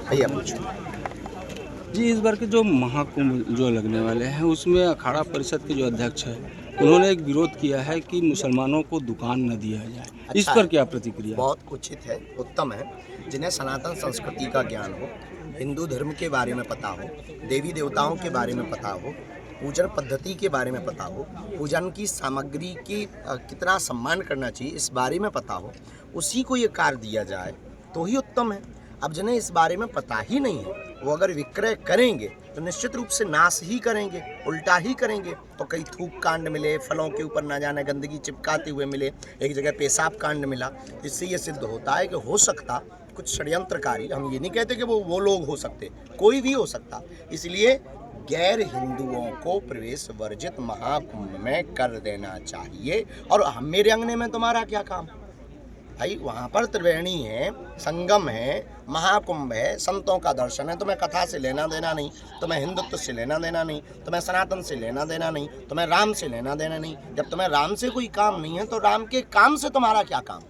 भैया पूछो। जी, इस बार के जो महाकुंभ जो लगने वाले हैं उसमें अखाड़ा परिषद के जो अध्यक्ष हैं उन्होंने एक विरोध किया है कि मुसलमानों को दुकान न दिया जाए। इस अच्छा पर है, क्या प्रतिक्रिया? बहुत उचित है, उत्तम है। जिन्हें सनातन संस्कृति का ज्ञान हो, हिंदू धर्म के बारे में पता हो, देवी देवताओं के बारे में पता हो, पूजन पद्धति के बारे में पता हो, पूजन की सामग्री की कितना सम्मान करना चाहिए इस बारे में पता हो, उसी को ये कार्य दिया जाए तो ही उत्तम है। अब जिन्हें इस बारे में पता ही नहीं है, वो अगर विक्रय करेंगे तो निश्चित रूप से नाश ही करेंगे, उल्टा ही करेंगे। तो कई थूक कांड मिले, फलों के ऊपर ना जाने गंदगी चिपकाते हुए मिले, एक जगह पेशाब कांड मिला। इससे ये सिद्ध होता है कि हो सकता कुछ षड्यंत्रकारी, हम ये नहीं कहते कि वो लोग हो सकते, कोई भी हो सकता। इसलिए गैर हिंदुओं को प्रवेश वर्जित महाकुंभ में कर देना चाहिए। और मेरे अंगने में तुम्हारा क्या काम भाई? वहाँ पर त्रिवेणी है, संगम है, महाकुंभ है, संतों का दर्शन है। तुम्हें कथा से लेना देना नहीं, तुम्हें हिंदुत्व से लेना देना नहीं, तुम्हें सनातन से लेना देना नहीं, तुम्हें राम से लेना देना नहीं। जब तुम्हें राम से कोई काम नहीं है तो राम के काम से तुम्हारा क्या काम?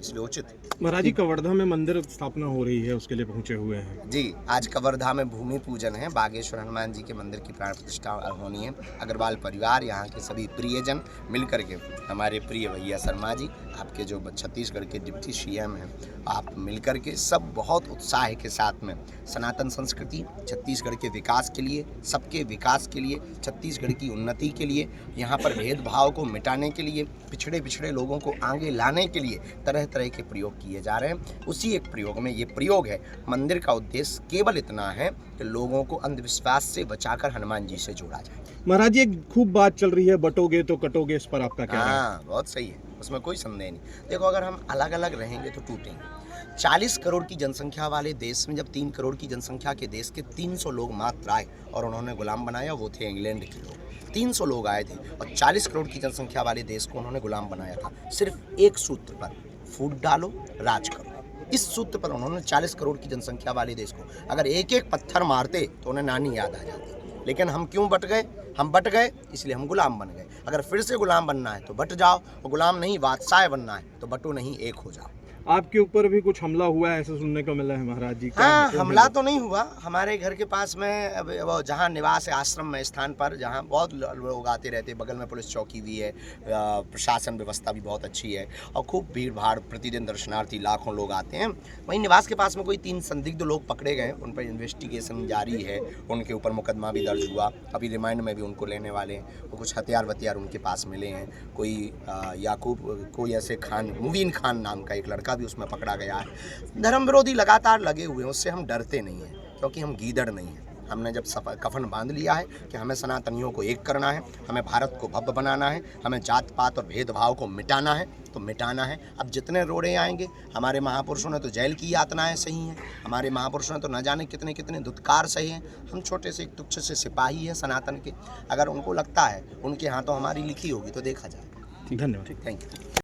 इसलिए उचित है। महाराज जी, कवर्धा में मंदिर स्थापना हो रही है, उसके लिए पहुंचे हुए हैं। जी, आज कवर्धा में भूमि पूजन है, बागेश्वर हनुमान जी के मंदिर की प्राण प्रतिष्ठा होनी है। अग्रवाल परिवार, यहाँ के सभी प्रियजन मिलकर के, हमारे प्रिय भैया शर्मा जी, आपके जो छत्तीसगढ़ के डिप्टी सीएम हैं, आप मिलकर के सब बहुत उत्साह के साथ में सनातन संस्कृति, छत्तीसगढ़ के विकास के लिए, सबके विकास के लिए, छत्तीसगढ़ की उन्नति के लिए, यहाँ पर भेदभाव को मिटाने के लिए, पिछड़े लोगों को आगे लाने के लिए तरह तरह के प्रयोग किए जा रहे हैं। उसी एक प्रयोग में ये प्रयोग है। मंदिर का उद्देश्य केवल इतना है कि लोगों को अंधविश्वास से बचाकर हनुमान जी से जोड़ा जाए। महाराज जी, एक खूब बात चल रही है, बटोगे तो कटोगे, इस पर आपका क्या है? हाँ, बहुत सही है, उसमें कोई संदेह नहीं। देखो, अगर हम अलग अलग रहेंगे तो टूटेंगे। 40 करोड़ की जनसंख्या वाले देश में जब 3 करोड़ की जनसंख्या के देश के 300 लोग मात्र आए और उन्होंने गुलाम बनाया, वो थे इंग्लैंड के लोग। 300 लोग आए थे और 40 करोड़ की जनसंख्या वाले देश को उन्होंने गुलाम बनाया था, सिर्फ एक सूत्र पर, फूट डालो राज करो। इस सूत्र पर उन्होंने 40 करोड़ की जनसंख्या वाले देश को अगर एक एक पत्थर मारते तो उन्हें नानी याद आ जाती। लेकिन हम क्यों बट गए? हम बट गए इसलिए हम गुलाम बन गए। अगर फिर से गुलाम बनना है तो बट जाओ, और गुलाम नहीं बादशाह बनना है तो बटो नहीं, एक हो जाओ। आपके ऊपर भी कुछ हमला हुआ है, ऐसा सुनने को मिला है महाराज जी। हाँ, हमला तो नहीं हुआ। हमारे घर के पास में वो जहाँ निवास है, आश्रम में, स्थान पर जहाँ बहुत लोग आते रहते, बगल में पुलिस चौकी भी है, प्रशासन व्यवस्था भी बहुत अच्छी है और खूब भीड़ भाड़, प्रतिदिन दर्शनार्थी लाखों लोग आते हैं। वहीं निवास के पास में कोई 3 संदिग्ध लोग पकड़े गए, उन पर इन्वेस्टिगेशन जारी है, उनके ऊपर मुकदमा भी दर्ज हुआ। अभी रिमांड में भी उनको लेने वाले हैं। वो कुछ हथियार उनके पास मिले हैं। कोई याकूब, कोई ऐसे खान, मुबीन खान नाम का एक लड़का भी उसमें पकड़ा गया है। धर्म विरोधी लगातार लगे हुए हैं, उससे हम डरते नहीं हैं, क्योंकि हम गीदड़ नहीं हैं। हमने जब कफन बांध लिया है कि हमें सनातनियों को एक करना है, हमें भारत को भव्य बनाना है, हमें जात पात और भेदभाव को मिटाना है, तो मिटाना है। अब जितने रोड़े आएंगे, हमारे महापुरुषों ने तो जेल की यातनाएं सही हैं, हमारे महापुरुषों ने तो न जाने कितने कितने दुत्कार सहे हैं। हम छोटे से एक तुच्छ से सिपाही हैं सनातन के। अगर उनको लगता है उनके हाथों हमारी लिखी होगी तो देखा जाए। धन्यवाद। Thank you.